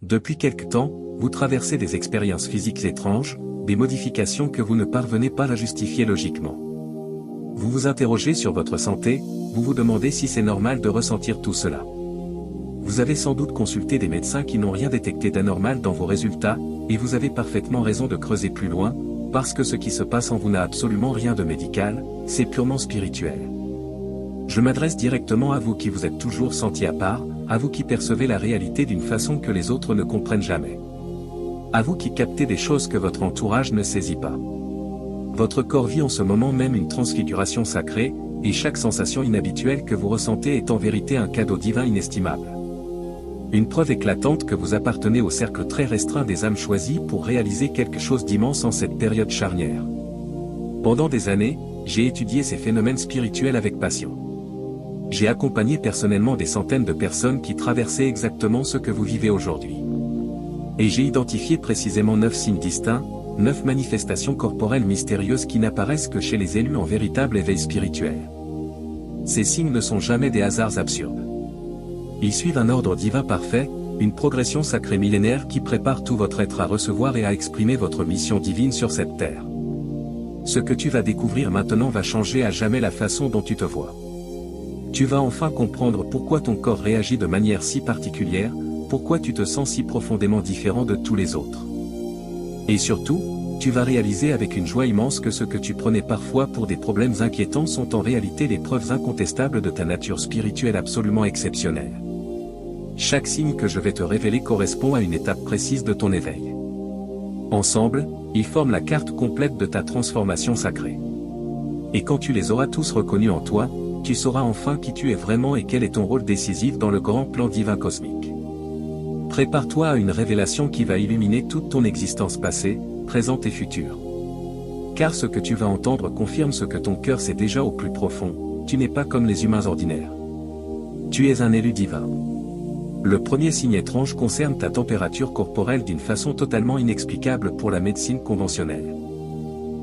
Depuis quelque temps, vous traversez des expériences physiques étranges, des modifications que vous ne parvenez pas à justifier logiquement. Vous vous interrogez sur votre santé, vous vous demandez si c'est normal de ressentir tout cela. Vous avez sans doute consulté des médecins qui n'ont rien détecté d'anormal dans vos résultats, et vous avez parfaitement raison de creuser plus loin, parce que ce qui se passe en vous n'a absolument rien de médical, c'est purement spirituel. Je m'adresse directement à vous qui vous êtes toujours senti à part, à vous qui percevez la réalité d'une façon que les autres ne comprennent jamais. À vous qui captez des choses que votre entourage ne saisit pas. Votre corps vit en ce moment même une transfiguration sacrée, et chaque sensation inhabituelle que vous ressentez est en vérité un cadeau divin inestimable. Une preuve éclatante que vous appartenez au cercle très restreint des âmes choisies pour réaliser quelque chose d'immense en cette période charnière. Pendant des années, j'ai étudié ces phénomènes spirituels avec passion. J'ai accompagné personnellement des centaines de personnes qui traversaient exactement ce que vous vivez aujourd'hui. Et j'ai identifié précisément 9 signes distincts, 9 manifestations corporelles mystérieuses qui n'apparaissent que chez les élus en véritable éveil spirituel. Ces signes ne sont jamais des hasards absurdes. Ils suivent un ordre divin parfait, une progression sacrée millénaire qui prépare tout votre être à recevoir et à exprimer votre mission divine sur cette terre. Ce que tu vas découvrir maintenant va changer à jamais la façon dont tu te vois. Tu vas enfin comprendre pourquoi ton corps réagit de manière si particulière, pourquoi tu te sens si profondément différent de tous les autres. Et surtout, tu vas réaliser avec une joie immense que ce que tu prenais parfois pour des problèmes inquiétants sont en réalité des preuves incontestables de ta nature spirituelle absolument exceptionnelle. Chaque signe que je vais te révéler correspond à une étape précise de ton éveil. Ensemble, ils forment la carte complète de ta transformation sacrée. Et quand tu les auras tous reconnus en toi, tu sauras enfin qui tu es vraiment et quel est ton rôle décisif dans le grand plan divin cosmique. Prépare-toi à une révélation qui va illuminer toute ton existence passée, présente et future. Car ce que tu vas entendre confirme ce que ton cœur sait déjà au plus profond, tu n'es pas comme les humains ordinaires. Tu es un élu divin. Le premier signe étrange concerne ta température corporelle d'une façon totalement inexplicable pour la médecine conventionnelle.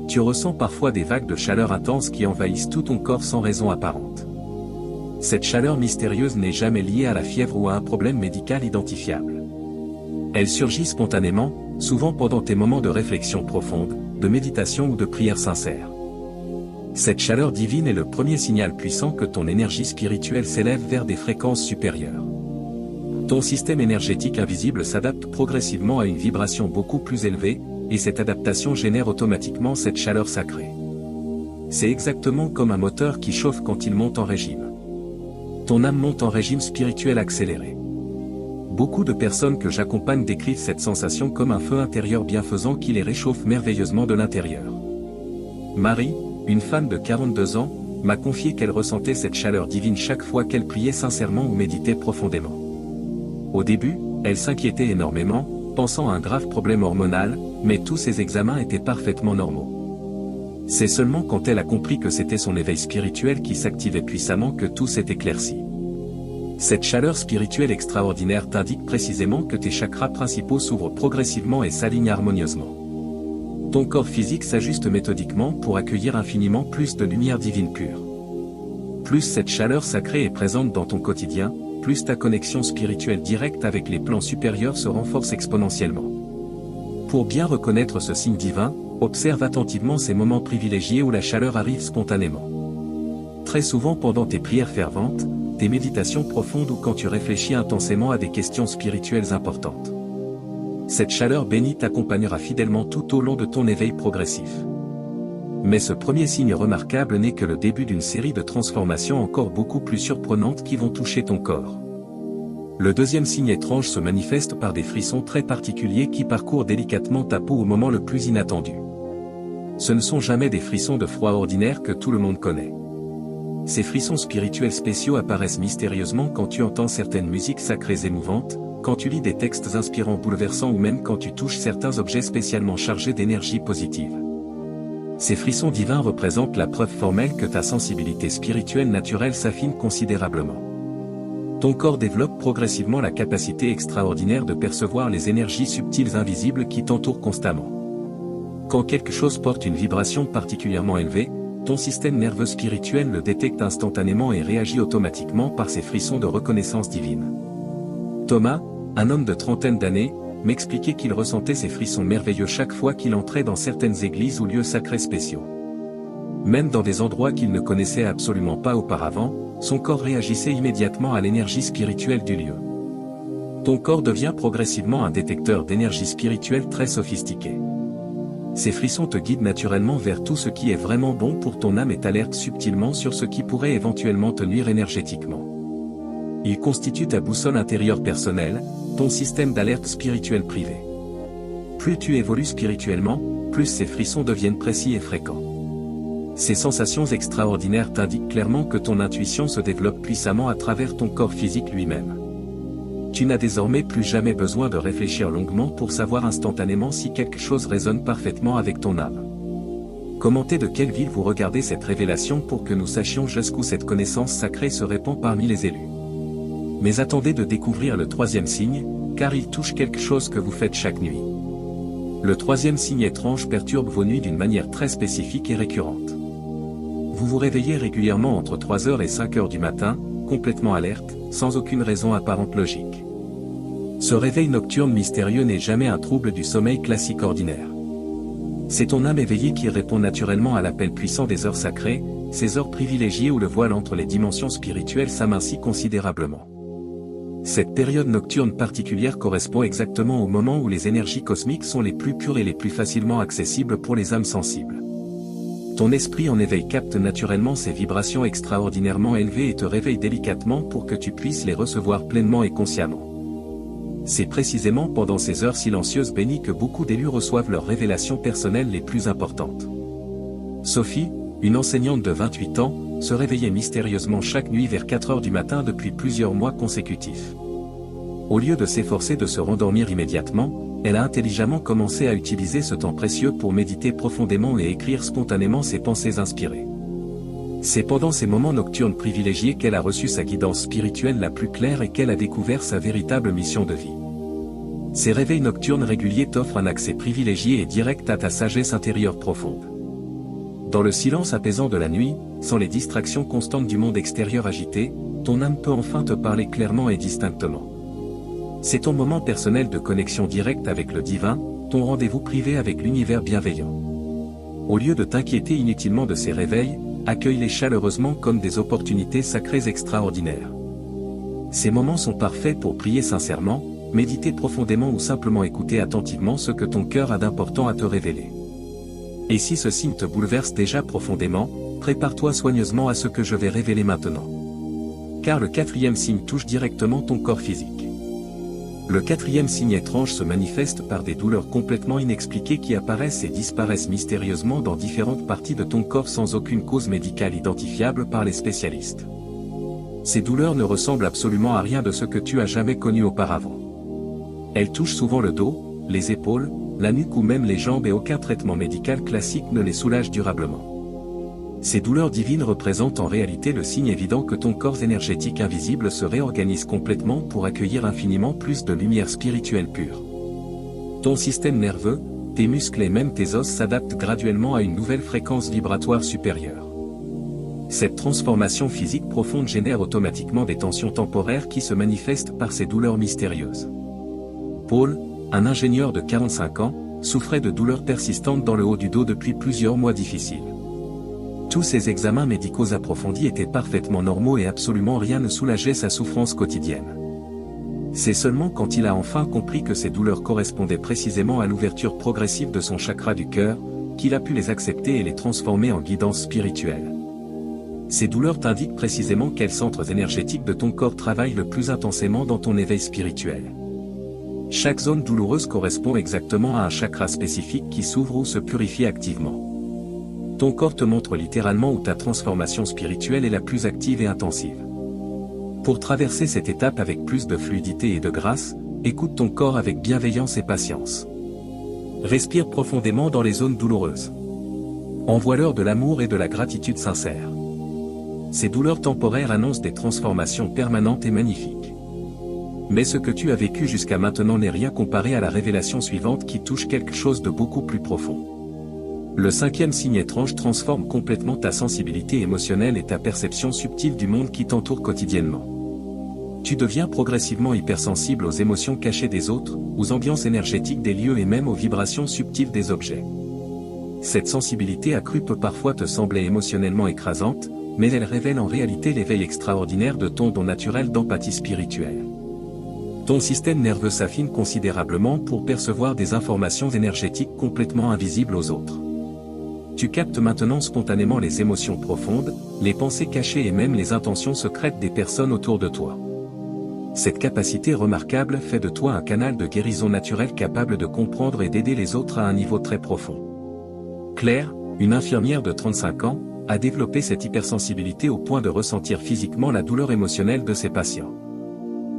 Tu ressens parfois des vagues de chaleur intense qui envahissent tout ton corps sans raison apparente. Cette chaleur mystérieuse n'est jamais liée à la fièvre ou à un problème médical identifiable. Elle surgit spontanément, souvent pendant tes moments de réflexion profonde, de méditation ou de prière sincère. Cette chaleur divine est le premier signal puissant que ton énergie spirituelle s'élève vers des fréquences supérieures. Ton système énergétique invisible s'adapte progressivement à une vibration beaucoup plus élevée, et cette adaptation génère automatiquement cette chaleur sacrée. C'est exactement comme un moteur qui chauffe quand il monte en régime. Ton âme monte en régime spirituel accéléré. Beaucoup de personnes que j'accompagne décrivent cette sensation comme un feu intérieur bienfaisant qui les réchauffe merveilleusement de l'intérieur. Marie, une femme de 42 ans, m'a confié qu'elle ressentait cette chaleur divine chaque fois qu'elle priait sincèrement ou méditait profondément. Au début, elle s'inquiétait énormément, pensant à un grave problème hormonal, mais tous ses examens étaient parfaitement normaux. C'est seulement quand elle a compris que c'était son éveil spirituel qui s'activait puissamment que tout s'est éclairci. Cette chaleur spirituelle extraordinaire t'indique précisément que tes chakras principaux s'ouvrent progressivement et s'alignent harmonieusement. Ton corps physique s'ajuste méthodiquement pour accueillir infiniment plus de lumière divine pure. Plus cette chaleur sacrée est présente dans ton quotidien, plus ta connexion spirituelle directe avec les plans supérieurs se renforce exponentiellement. Pour bien reconnaître ce signe divin, observe attentivement ces moments privilégiés où la chaleur arrive spontanément. Très souvent pendant tes prières ferventes, tes méditations profondes ou quand tu réfléchis intensément à des questions spirituelles importantes. Cette chaleur bénie t'accompagnera fidèlement tout au long de ton éveil progressif. Mais ce premier signe remarquable n'est que le début d'une série de transformations encore beaucoup plus surprenantes qui vont toucher ton corps. Le deuxième signe étrange se manifeste par des frissons très particuliers qui parcourent délicatement ta peau au moment le plus inattendu. Ce ne sont jamais des frissons de froid ordinaires que tout le monde connaît. Ces frissons spirituels spéciaux apparaissent mystérieusement quand tu entends certaines musiques sacrées émouvantes, quand tu lis des textes inspirants bouleversants ou même quand tu touches certains objets spécialement chargés d'énergie positive. Ces frissons divins représentent la preuve formelle que ta sensibilité spirituelle naturelle s'affine considérablement. Ton corps développe progressivement la capacité extraordinaire de percevoir les énergies subtiles invisibles qui t'entourent constamment. Quand quelque chose porte une vibration particulièrement élevée, ton système nerveux spirituel le détecte instantanément et réagit automatiquement par ces frissons de reconnaissance divine. Thomas, un homme de trentaine d'années, m'expliquait qu'il ressentait ces frissons merveilleux chaque fois qu'il entrait dans certaines églises ou lieux sacrés spéciaux. Même dans des endroits qu'il ne connaissait absolument pas auparavant, son corps réagissait immédiatement à l'énergie spirituelle du lieu. Ton corps devient progressivement un détecteur d'énergie spirituelle très sophistiqué. Ces frissons te guident naturellement vers tout ce qui est vraiment bon pour ton âme et t'alertent subtilement sur ce qui pourrait éventuellement te nuire énergétiquement. Ils constituent ta boussole intérieure personnelle, ton système d'alerte spirituel privé. Plus tu évolues spirituellement, plus ces frissons deviennent précis et fréquents. Ces sensations extraordinaires t'indiquent clairement que ton intuition se développe puissamment à travers ton corps physique lui-même. Tu n'as désormais plus jamais besoin de réfléchir longuement pour savoir instantanément si quelque chose résonne parfaitement avec ton âme. Commentez de quelle ville vous regardez cette révélation pour que nous sachions jusqu'où cette connaissance sacrée se répand parmi les élus. Mais attendez de découvrir le troisième signe, car il touche quelque chose que vous faites chaque nuit. Le troisième signe étrange perturbe vos nuits d'une manière très spécifique et récurrente. Vous vous réveillez régulièrement entre 3h et 5h du matin, complètement alerte, sans aucune raison apparente logique. Ce réveil nocturne mystérieux n'est jamais un trouble du sommeil classique ordinaire. C'est ton âme éveillée qui répond naturellement à l'appel puissant des heures sacrées, ces heures privilégiées où le voile entre les dimensions spirituelles s'amincit considérablement. Cette période nocturne particulière correspond exactement au moment où les énergies cosmiques sont les plus pures et les plus facilement accessibles pour les âmes sensibles. Ton esprit en éveil capte naturellement ces vibrations extraordinairement élevées et te réveille délicatement pour que tu puisses les recevoir pleinement et consciemment. C'est précisément pendant ces heures silencieuses bénies que beaucoup d'élus reçoivent leurs révélations personnelles les plus importantes. Sophie, une enseignante de 28 ans, se réveillait mystérieusement chaque nuit vers 4h du matin depuis plusieurs mois consécutifs. Au lieu de s'efforcer de se rendormir immédiatement, elle a intelligemment commencé à utiliser ce temps précieux pour méditer profondément et écrire spontanément ses pensées inspirées. C'est pendant ces moments nocturnes privilégiés qu'elle a reçu sa guidance spirituelle la plus claire et qu'elle a découvert sa véritable mission de vie. Ces réveils nocturnes réguliers t'offrent un accès privilégié et direct à ta sagesse intérieure profonde. Dans le silence apaisant de la nuit, sans les distractions constantes du monde extérieur agité, ton âme peut enfin te parler clairement et distinctement. C'est ton moment personnel de connexion directe avec le divin, ton rendez-vous privé avec l'univers bienveillant. Au lieu de t'inquiéter inutilement de ces réveils, accueille-les chaleureusement comme des opportunités sacrées extraordinaires. Ces moments sont parfaits pour prier sincèrement, méditer profondément ou simplement écouter attentivement ce que ton cœur a d'important à te révéler. Et si ce signe te bouleverse déjà profondément, prépare-toi soigneusement à ce que je vais révéler maintenant. Car le quatrième signe touche directement ton corps physique. Le quatrième signe étrange se manifeste par des douleurs complètement inexpliquées qui apparaissent et disparaissent mystérieusement dans différentes parties de ton corps sans aucune cause médicale identifiable par les spécialistes. Ces douleurs ne ressemblent absolument à rien de ce que tu as jamais connu auparavant. Elles touchent souvent le dos, les épaules, la nuque ou même les jambes et aucun traitement médical classique ne les soulage durablement. Ces douleurs divines représentent en réalité le signe évident que ton corps énergétique invisible se réorganise complètement pour accueillir infiniment plus de lumière spirituelle pure. Ton système nerveux, tes muscles et même tes os s'adaptent graduellement à une nouvelle fréquence vibratoire supérieure. Cette transformation physique profonde génère automatiquement des tensions temporaires qui se manifestent par ces douleurs mystérieuses. Paul, un ingénieur de 45 ans, souffrait de douleurs persistantes dans le haut du dos depuis plusieurs mois difficiles. Tous ces examens médicaux approfondis étaient parfaitement normaux et absolument rien ne soulageait sa souffrance quotidienne. C'est seulement quand il a enfin compris que ces douleurs correspondaient précisément à l'ouverture progressive de son chakra du cœur, qu'il a pu les accepter et les transformer en guidance spirituelle. Ces douleurs t'indiquent précisément quels centres énergétiques de ton corps travaillent le plus intensément dans ton éveil spirituel. Chaque zone douloureuse correspond exactement à un chakra spécifique qui s'ouvre ou se purifie activement. Ton corps te montre littéralement où ta transformation spirituelle est la plus active et intensive. Pour traverser cette étape avec plus de fluidité et de grâce, écoute ton corps avec bienveillance et patience. Respire profondément dans les zones douloureuses. Envoie-leur de l'amour et de la gratitude sincère. Ces douleurs temporaires annoncent des transformations permanentes et magnifiques. Mais ce que tu as vécu jusqu'à maintenant n'est rien comparé à la révélation suivante qui touche quelque chose de beaucoup plus profond. Le cinquième signe étrange transforme complètement ta sensibilité émotionnelle et ta perception subtile du monde qui t'entoure quotidiennement. Tu deviens progressivement hypersensible aux émotions cachées des autres, aux ambiances énergétiques des lieux et même aux vibrations subtiles des objets. Cette sensibilité accrue peut parfois te sembler émotionnellement écrasante, mais elle révèle en réalité l'éveil extraordinaire de ton don naturel d'empathie spirituelle. Ton système nerveux s'affine considérablement pour percevoir des informations énergétiques complètement invisibles aux autres. Tu captes maintenant spontanément les émotions profondes, les pensées cachées et même les intentions secrètes des personnes autour de toi. Cette capacité remarquable fait de toi un canal de guérison naturelle capable de comprendre et d'aider les autres à un niveau très profond. Claire, une infirmière de 35 ans, a développé cette hypersensibilité au point de ressentir physiquement la douleur émotionnelle de ses patients.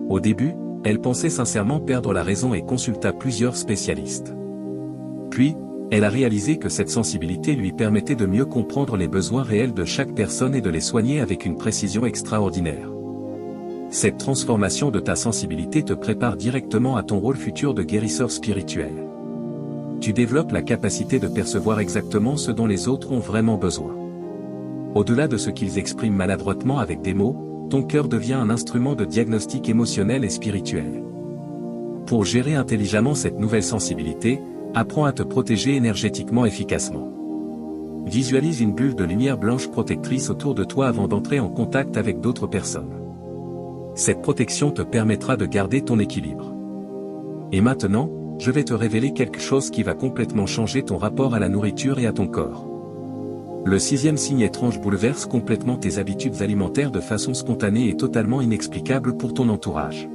Au début, elle pensait sincèrement perdre la raison et consulta plusieurs spécialistes. Puis, elle a réalisé que cette sensibilité lui permettait de mieux comprendre les besoins réels de chaque personne et de les soigner avec une précision extraordinaire. Cette transformation de ta sensibilité te prépare directement à ton rôle futur de guérisseur spirituel. Tu développes la capacité de percevoir exactement ce dont les autres ont vraiment besoin. Au-delà de ce qu'ils expriment maladroitement avec des mots, ton cœur devient un instrument de diagnostic émotionnel et spirituel. Pour gérer intelligemment cette nouvelle sensibilité, apprends à te protéger énergétiquement efficacement. Visualise une bulle de lumière blanche protectrice autour de toi avant d'entrer en contact avec d'autres personnes. Cette protection te permettra de garder ton équilibre. Et maintenant, je vais te révéler quelque chose qui va complètement changer ton rapport à la nourriture et à ton corps. Le 6e signe étrange bouleverse complètement tes habitudes alimentaires de façon spontanée et totalement inexplicable pour ton entourage.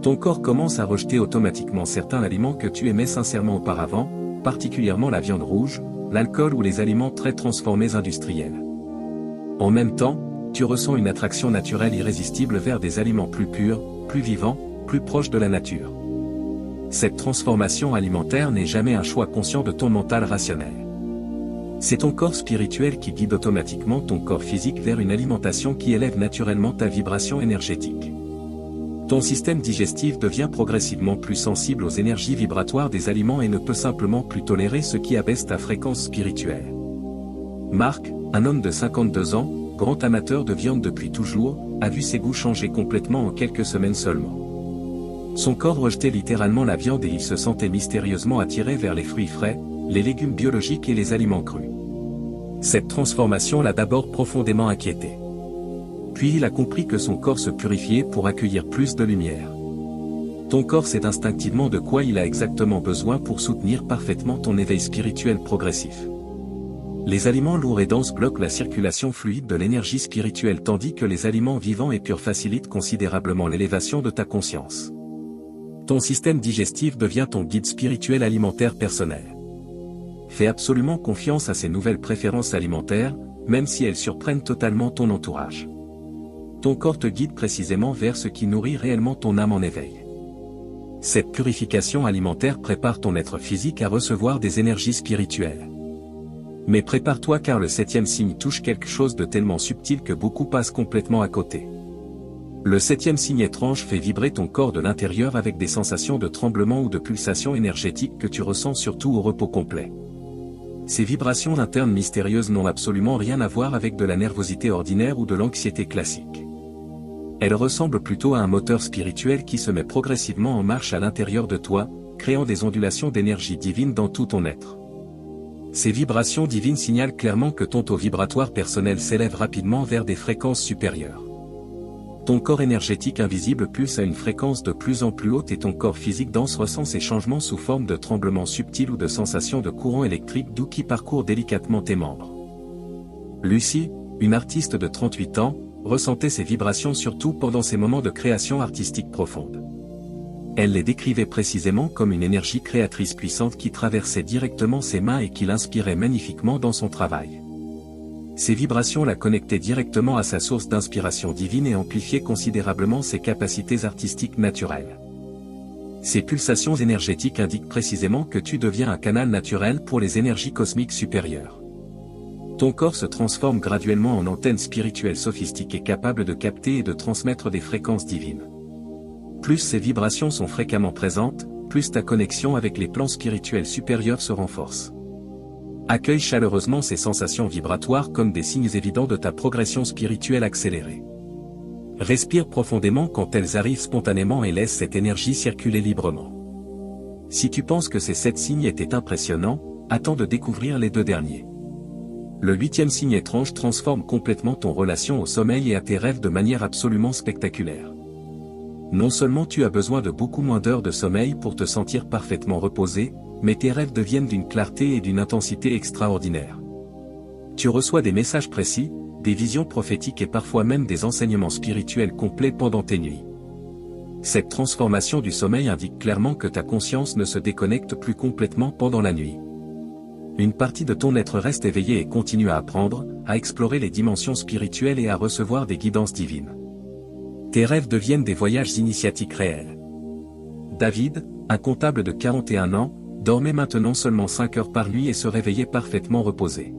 Ton corps commence à rejeter automatiquement certains aliments que tu aimais sincèrement auparavant, particulièrement la viande rouge, l'alcool ou les aliments très transformés industriels. En même temps, tu ressens une attraction naturelle irrésistible vers des aliments plus purs, plus vivants, plus proches de la nature. Cette transformation alimentaire n'est jamais un choix conscient de ton mental rationnel. C'est ton corps spirituel qui guide automatiquement ton corps physique vers une alimentation qui élève naturellement ta vibration énergétique. Ton système digestif devient progressivement plus sensible aux énergies vibratoires des aliments et ne peut simplement plus tolérer ce qui abaisse ta fréquence spirituelle. Marc, un homme de 52 ans, grand amateur de viande depuis toujours, a vu ses goûts changer complètement en quelques semaines seulement. Son corps rejetait littéralement la viande et il se sentait mystérieusement attiré vers les fruits frais, les légumes biologiques et les aliments crus. Cette transformation l'a d'abord profondément inquiété. Puis il a compris que son corps se purifiait pour accueillir plus de lumière. Ton corps sait instinctivement de quoi il a exactement besoin pour soutenir parfaitement ton éveil spirituel progressif. Les aliments lourds et denses bloquent la circulation fluide de l'énergie spirituelle tandis que les aliments vivants et purs facilitent considérablement l'élévation de ta conscience. Ton système digestif devient ton guide spirituel alimentaire personnel. Fais absolument confiance à ces nouvelles préférences alimentaires, même si elles surprennent totalement ton entourage. Ton corps te guide précisément vers ce qui nourrit réellement ton âme en éveil. Cette purification alimentaire prépare ton être physique à recevoir des énergies spirituelles. Mais prépare-toi car le 7e signe touche quelque chose de tellement subtil que beaucoup passent complètement à côté. Le 7e signe étrange fait vibrer ton corps de l'intérieur avec des sensations de tremblement ou de pulsations énergétiques que tu ressens surtout au repos complet. Ces vibrations internes mystérieuses n'ont absolument rien à voir avec de la nervosité ordinaire ou de l'anxiété classique. Elles ressemblent plutôt à un moteur spirituel qui se met progressivement en marche à l'intérieur de toi, créant des ondulations d'énergie divine dans tout ton être. Ces vibrations divines signalent clairement que ton taux vibratoire personnel s'élève rapidement vers des fréquences supérieures. Ton corps énergétique invisible pulse à une fréquence de plus en plus haute et ton corps physique dense ressent ces changements sous forme de tremblements subtils ou de sensations de courant électrique doux qui parcourent délicatement tes membres. Lucie, une artiste de 38 ans, ressentait ces vibrations surtout pendant ses moments de création artistique profonde. Elle les décrivait précisément comme une énergie créatrice puissante qui traversait directement ses mains et qui l'inspirait magnifiquement dans son travail. Ces vibrations la connectaient directement à sa source d'inspiration divine et amplifiaient considérablement ses capacités artistiques naturelles. Ces pulsations énergétiques indiquent précisément que tu deviens un canal naturel pour les énergies cosmiques supérieures. Ton corps se transforme graduellement en antenne spirituelle sophistiquée capable de capter et de transmettre des fréquences divines. Plus ces vibrations sont fréquemment présentes, plus ta connexion avec les plans spirituels supérieurs se renforce. Accueille chaleureusement ces sensations vibratoires comme des signes évidents de ta progression spirituelle accélérée. Respire profondément quand elles arrivent spontanément et laisse cette énergie circuler librement. Si tu penses que ces 7 signes étaient impressionnants, attends de découvrir les 2 derniers. Le 8e signe étrange transforme complètement ton relation au sommeil et à tes rêves de manière absolument spectaculaire. Non seulement tu as besoin de beaucoup moins d'heures de sommeil pour te sentir parfaitement reposé, mais tes rêves deviennent d'une clarté et d'une intensité extraordinaires. Tu reçois des messages précis, des visions prophétiques et parfois même des enseignements spirituels complets pendant tes nuits. Cette transformation du sommeil indique clairement que ta conscience ne se déconnecte plus complètement pendant la nuit. Une partie de ton être reste éveillée et continue à apprendre, à explorer les dimensions spirituelles et à recevoir des guidances divines. Tes rêves deviennent des voyages initiatiques réels. David, un comptable de 41 ans, dormait maintenant seulement 5 heures par nuit et se réveillait parfaitement reposé.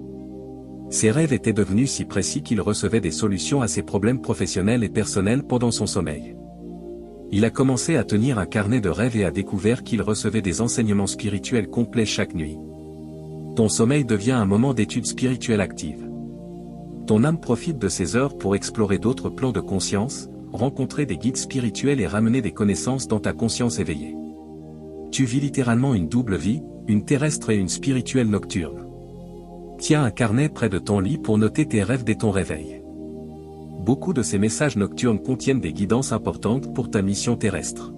Ses rêves étaient devenus si précis qu'il recevait des solutions à ses problèmes professionnels et personnels pendant son sommeil. Il a commencé à tenir un carnet de rêves et a découvert qu'il recevait des enseignements spirituels complets chaque nuit. Ton sommeil devient un moment d'étude spirituelle active. Ton âme profite de ces heures pour explorer d'autres plans de conscience, rencontrer des guides spirituels et ramener des connaissances dans ta conscience éveillée. Tu vis littéralement une double vie, une terrestre et une spirituelle nocturne. Tiens un carnet près de ton lit pour noter tes rêves dès ton réveil. Beaucoup de ces messages nocturnes contiennent des guidances importantes pour ta mission terrestre.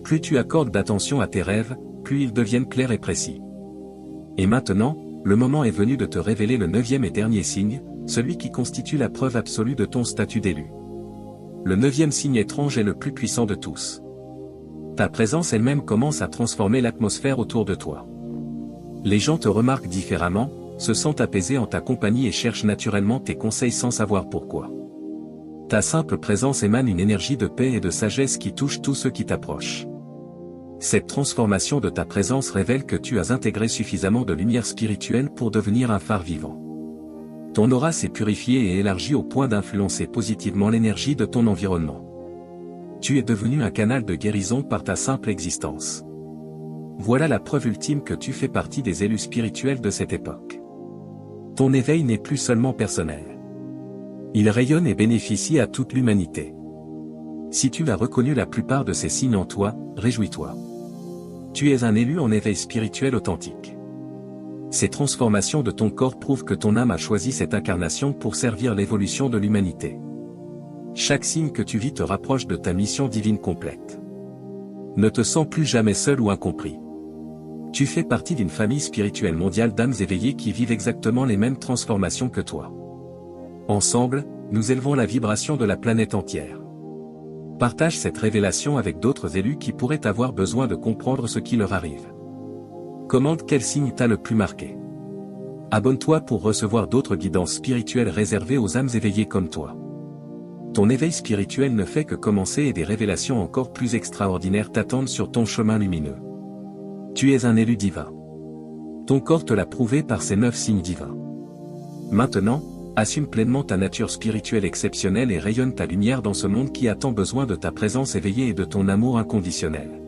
Plus tu accordes d'attention à tes rêves, plus ils deviennent clairs et précis. Et maintenant, le moment est venu de te révéler le 9e et dernier signe, celui qui constitue la preuve absolue de ton statut d'élu. Le 9e signe étrange est le plus puissant de tous. Ta présence elle-même commence à transformer l'atmosphère autour de toi. Les gens te remarquent différemment, se sentent apaisés en ta compagnie et cherchent naturellement tes conseils sans savoir pourquoi. Ta simple présence émane une énergie de paix et de sagesse qui touche tous ceux qui t'approchent. Cette transformation de ta présence révèle que tu as intégré suffisamment de lumière spirituelle pour devenir un phare vivant. Ton aura s'est purifiée et élargie au point d'influencer positivement l'énergie de ton environnement. Tu es devenu un canal de guérison par ta simple existence. Voilà la preuve ultime que tu fais partie des élus spirituels de cette époque. Ton éveil n'est plus seulement personnel. Il rayonne et bénéficie à toute l'humanité. Si tu as reconnu la plupart de ces signes en toi, réjouis-toi. Tu es un élu en éveil spirituel authentique. Ces transformations de ton corps prouvent que ton âme a choisi cette incarnation pour servir l'évolution de l'humanité. Chaque signe que tu vis te rapproche de ta mission divine complète. Ne te sens plus jamais seul ou incompris. Tu fais partie d'une famille spirituelle mondiale d'âmes éveillées qui vivent exactement les mêmes transformations que toi. Ensemble, nous élevons la vibration de la planète entière. Partage cette révélation avec d'autres élus qui pourraient avoir besoin de comprendre ce qui leur arrive. Commente quel signe t'a le plus marqué. Abonne-toi pour recevoir d'autres guidances spirituelles réservées aux âmes éveillées comme toi. Ton éveil spirituel ne fait que commencer et des révélations encore plus extraordinaires t'attendent sur ton chemin lumineux. Tu es un élu divin. Ton corps te l'a prouvé par ces 9 signes divins. Maintenant, assume pleinement ta nature spirituelle exceptionnelle et rayonne ta lumière dans ce monde qui a tant besoin de ta présence éveillée et de ton amour inconditionnel.